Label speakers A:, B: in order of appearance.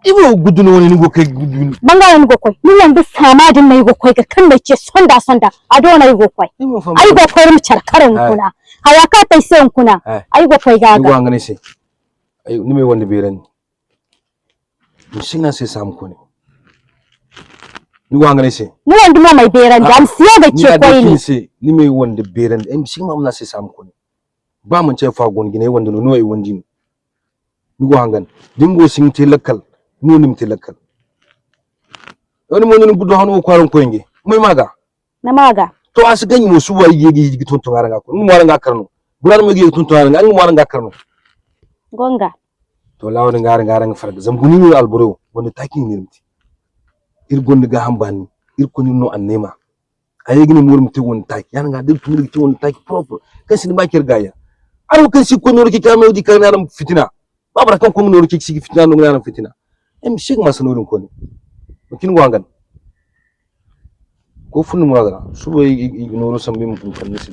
A: ibo gudun wani ni go kai gudun
B: bangaren go kai ni wanda sama din nayi go kai ga kan da ke sonda ado nayi go kai ai go kai mu charkaran kuna haya ka tai sai kuna ai go kai ga
A: ni go ngane sai ai ni me wanda beran ni sina sai sam ko ne ni go ngane sai
B: ni wanda ma mai beran da am siya ga ke kai ni
A: sai ni me wanda beran ai shi ma mun sai sam ko ne ba mun ce fa gon gine wanda no ai wandi ni go hangan dingo sing tilakal nunim tilakal wani mo nun gudo hanu kwaron ko yenge mai maga
B: na maga
A: to as ganyi mo suwa yegi tonton aranga ko mo aranga karno buran mo yegi tonton aranga an mo aranga karno
B: gonga
A: to lawon aranga farga zambuni no alburo woni taki nirmti ir gonde ga hambani ir ko no annema ayegi ni murmti won taki yan ga dir tumir ti won taki propre kasi ni bakir gaya aro kasi ko no ki kame di kana fitina babara kan ko no ki sigi fitina no ngana fitina em shig masanodin ko ne kin wangan ko funnu magana subo ignoro sambe mun kan nisi